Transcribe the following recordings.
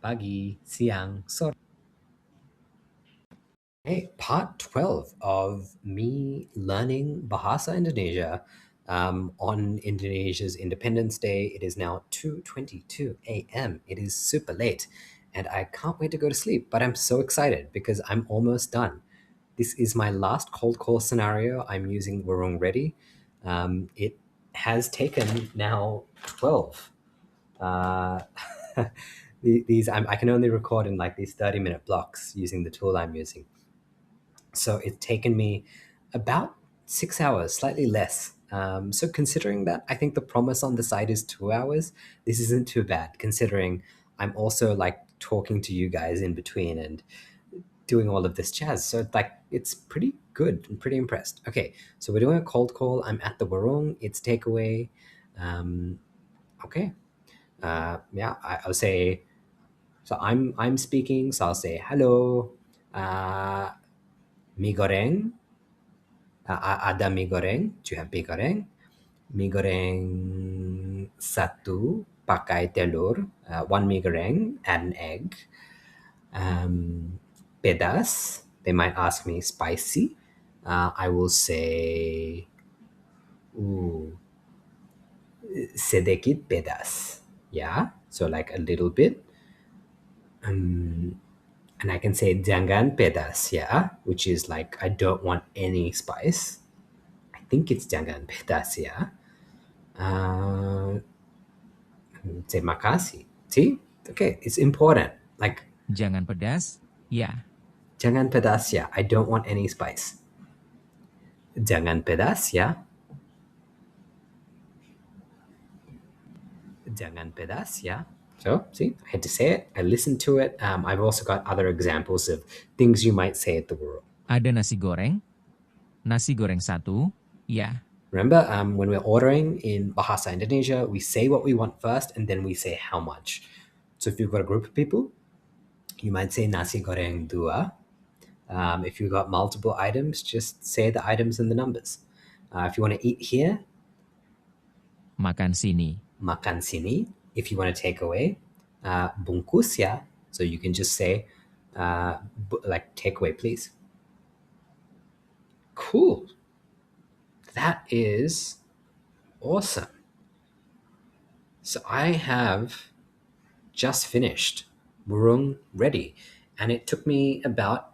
pagi, siang, sore. Hey, part 12 of me learning Bahasa Indonesia on Indonesia's Independence Day. It is now 2:22 a.m. It is super late and I can't wait to go to sleep, but I'm so excited because I'm almost done. This is my last cold call scenario. I'm using Warung Ready. It has taken now 12. Uh, I can only record in like these 30-minute blocks using the tool I'm using. So it's taken me about 6 hours, slightly less. So considering that I think the promise on the site is 2 hours, this isn't too bad considering I'm also like talking to you guys in between and doing all of this jazz. So like it's pretty good. I'm pretty impressed. Okay, so we're doing a cold call. I'm at the Warung. It's takeaway. Um, okay. Yeah, I'll say. So I'm speaking. So I'll say hello. Mie goreng. Ada mie goreng. Do you have mie goreng? Mie goreng satu pakai telur. One mie goreng, add an egg. Pedas. They might ask me spicy. I will say ooh, sedikit pedas. Yeah, so like a little bit. And I can say jangan pedas, yeah, which is like I don't want any spice. I think it's jangan pedas, yeah. Say makasih. See? Okay, it's important. Like Jangan pedas, ya. jangan pedas, yeah. I don't want any spice. Jangan pedas, yeah. Jangan pedas, yeah. So, see, I had to say it. I listened to it. I've also got other examples of things you might say at the rural. Ada nasi goreng satu, ya. Remember, when we're ordering in Bahasa Indonesia, we say what we want first and then we say how much. So if you've got a group of people, you might say nasi goreng dua. If you've got multiple items, just say the items and the numbers. If you want to eat here, Makan sini. makan sini. If you want to take away, bungkus ya. So you can just say, like, take away, please. Cool. That is awesome. So I have just finished Warung Ready, and it took me about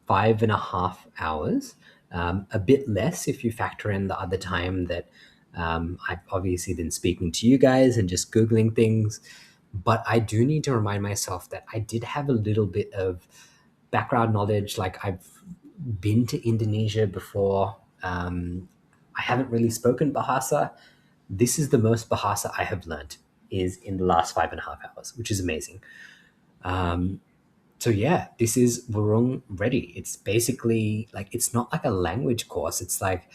5.5 hours, a bit less if you factor in the other time that I've obviously been speaking to you guys and just Googling things. But I do need to remind myself that I did have a little bit of background knowledge. Like I've been to Indonesia before. I haven't really spoken Bahasa. This is the most Bahasa I have learned is in the last 5.5 hours, which is amazing. So yeah, this is Warung Ready. It's basically like it's not like a language course. It's like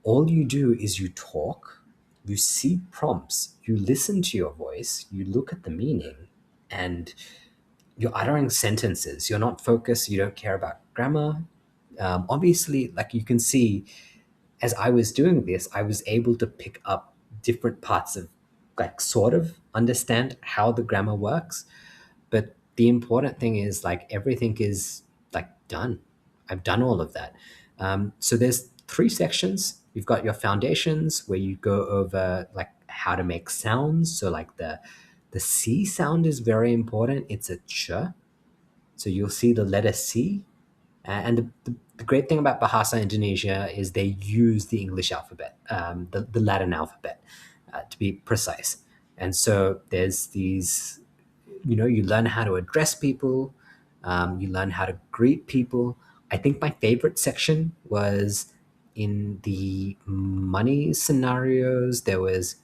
all you do is you talk, you see prompts, you listen to your voice, you look at the meaning, and you're uttering sentences. You're not focused. You don't care about grammar. Obviously, like you can see, as I was doing this, I was able to pick up different parts of, like, sort of understand how the grammar works. But the important thing is, like, everything is like done. I've done all of that. So there's three sections. You've got your foundations where you go over like how to make sounds. So like the C sound is very important. It's a ch. So you'll see the letter C. And the great thing about Bahasa Indonesia is they use the English alphabet, the Latin alphabet, to be precise. And so there's these, you learn how to address people, you learn how to greet people. I think my favorite section was in the money scenarios. There was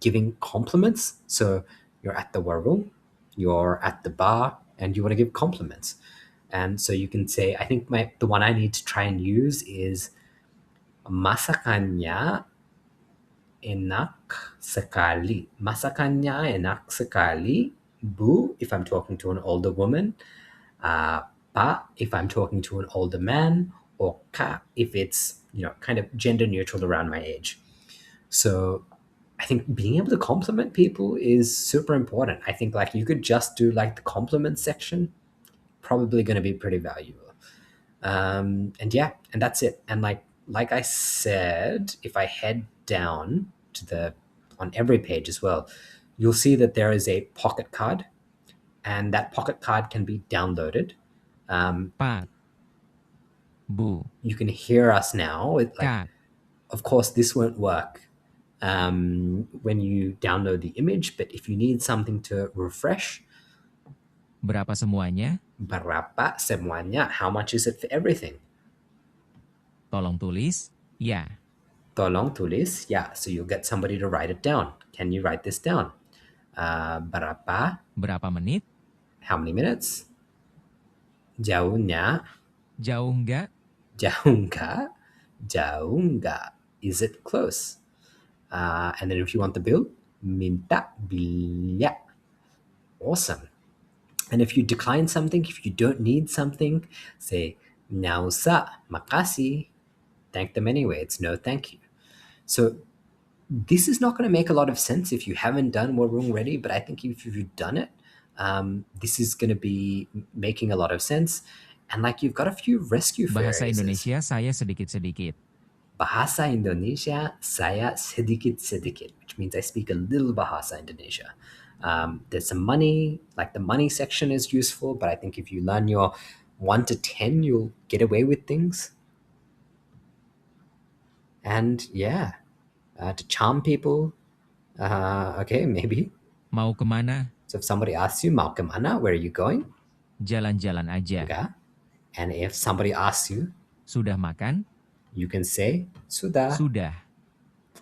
giving compliments. So you're at the warung, you're at the bar, and you want to give compliments. And so you can say, I think the one I need to try and use is masakannya enak sekali. Masakannya enak sekali, Bu, if I'm talking to an older woman, Pa, if I'm talking to an older man, or Ka, if it's kind of gender neutral around my age. So I think being able to compliment people is super important. I think like you could just do like the compliment section, probably going to be pretty valuable. And yeah, and that's it. And like I said, if I head down to the on every page as well, you'll see that there is a pocket card, and that pocket card can be downloaded. Pak, Bu, You can hear us now. Kak. Of course, this won't work when you download the image, but if you need something to refresh, Berapa semuanya? berapa semuanya? How much is it for everything? Tolong tulis. Ya. Tolong tulis. Yeah, so you'll get somebody to write it down. Can you write this down? Berapa? Berapa menit? How many minutes? Jauhnya? Jauh nggak? Jauh nggak? Jauh nggak? Is it close? And then if you want the bill, minta bilnya. Awesome. And if you decline something, if you don't need something, say, nggak usah, makasih. Thank them anyway. It's no thank you. So this is not going to make a lot of sense if you haven't done Warung Ready, but I think if you've done it, this is going to be making a lot of sense. And like you've got a few rescue Bahasa phrases. Indonesia saya sedikit-sedikit. Bahasa Indonesia saya sedikit-sedikit, which means I speak a little Bahasa Indonesia. There's some money, like the money section is useful, but I think if you learn your 1 to 10, you'll get away with things. And yeah, to charm people, okay, maybe. Mau kemana? So if somebody asks you, mau kemana, where are you going? Jalan-jalan aja. Enggak. And if somebody asks you, Sudah makan? you can say, sudah. Sudah.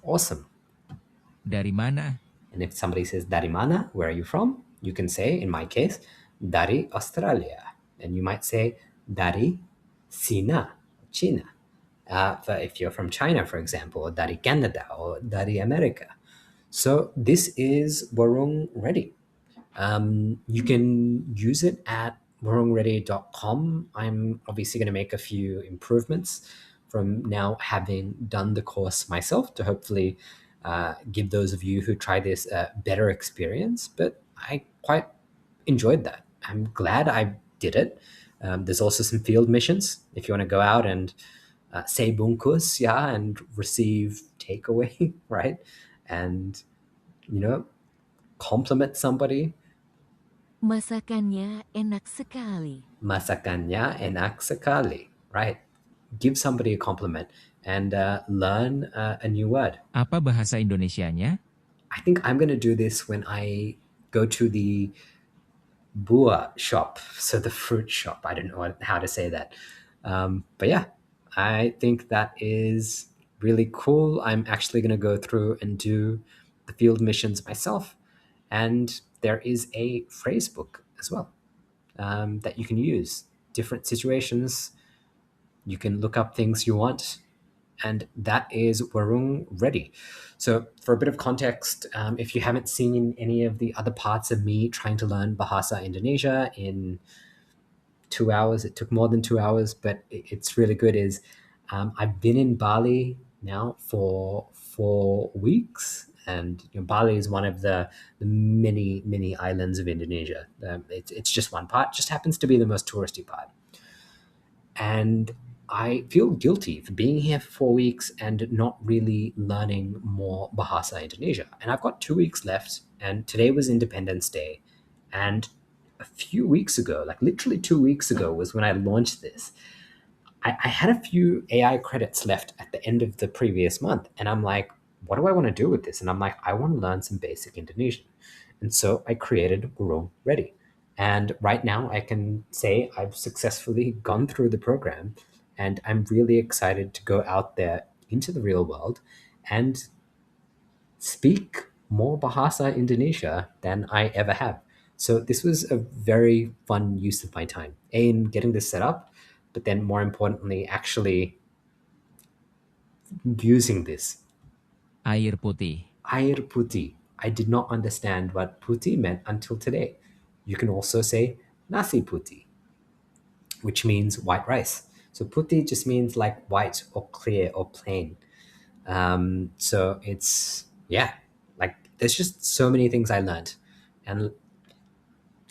Awesome. Dari mana? And if somebody says, dari mana, where are you from? You can say, in my case, dari Australia. And you might say, dari Sina, China. If you're from China, for example, or dari Canada, or dari America. So this is Warung Ready. You can use it at warungready.com. I'm obviously going to make a few improvements from now having done the course myself to hopefully give those of you who try this a better experience. But I quite enjoyed that. I'm glad I did it. There's also some field missions if you want to go out and say bungkus, yeah, and receive takeaway, right? And, you know, compliment somebody. Masakannya enak sekali. Masakannya enak sekali, right? Give somebody a compliment and learn a new word. Apa bahasa Indonesianya? I think I'm going to do this when I go to the buah shop, so the fruit shop. I don't know how to say that. But yeah, I think that is really cool. I'm actually going to go through and do the field missions myself. And there is a phrase book as well that you can use. Different situations, you can look up things you want, and that is Warung Ready. So, for a bit of context, if you haven't seen any of the other parts of me trying to learn Bahasa Indonesia in 2 hours, it took more than 2 hours, but it's really good. Is I've been in Bali now for 4 weeks, and Bali is one of the many islands of Indonesia. It's just one part, just happens to be the most touristy part. And I feel guilty for being here for 4 weeks and not really learning more Bahasa Indonesia. And I've got 2 weeks left, and today was Independence Day. And a few weeks ago, like literally 2 weeks ago, was when I launched this. I had a few AI credits left at the end of the previous month, and I'm like, what do I want to do with this? And I'm like, I want to learn some basic Indonesian. And so I created Warung Ready. And right now I can say I've successfully gone through the program, and I'm really excited to go out there into the real world and speak more Bahasa Indonesia than I ever have. So this was a very fun use of my time, in getting this set up, but then more importantly, actually using this. Air putih. Air putih. I did not understand what putih meant until today. You can also say nasi putih, which means white rice. So putih just means like white or clear or plain. So it's, yeah, there's just so many things I learned. And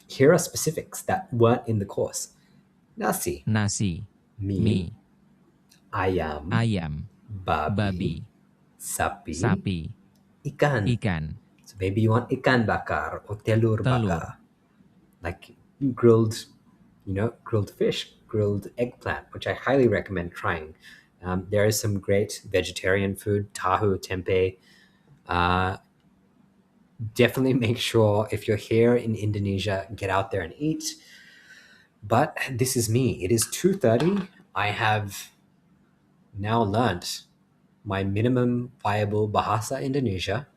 here are specifics that weren't in the course. Nasi, nasi, mie, mie, ayam, ayam, babi, babi, sapi, sapi, ikan. ikan, So maybe you want ikan bakar or telur telur, bakar, like grilled, grilled fish, grilled eggplant, which I highly recommend trying. There is some great vegetarian food, tahu, tempeh. Uh, Definitely make sure if you're here in Indonesia, get out there and eat. But this is me. It is 2:30. I have now learned my minimum viable Bahasa Indonesia.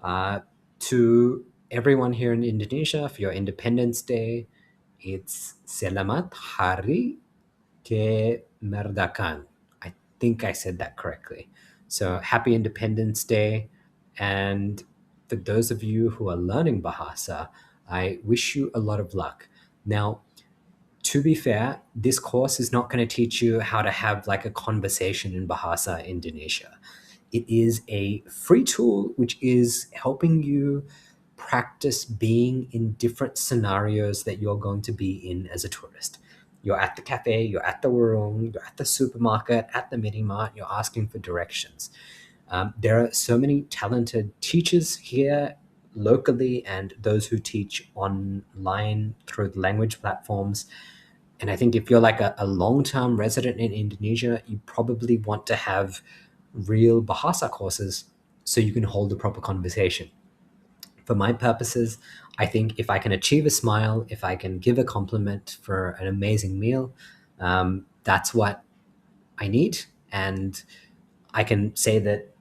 To everyone here in Indonesia for your Independence Day, it's Selamat Hari Kemerdekaan. I think I said that correctly. So happy Independence Day. And for those of you who are learning Bahasa, I wish you a lot of luck. Now, to be fair, this course is not going to teach you how to have like a conversation in Bahasa Indonesia. It is a free tool which is helping you practice being in different scenarios that you're going to be in as a tourist. You're at the cafe, you're at the warung, you're at the supermarket, at the mini mart, you're asking for directions. There are so many talented teachers here locally and those who teach online through the language platforms. And I think if you're like a long term resident in Indonesia, you probably want to have real Bahasa courses so you can hold a proper conversation. For my purposes, I think if I can achieve a smile, if I can give a compliment for an amazing meal, that's what I need. And I can say that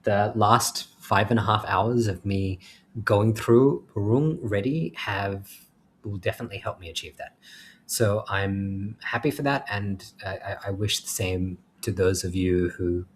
the last 5.5 hours of me going through Warung Ready will definitely help me achieve that. So I'm happy for that, and I wish the same to those of you who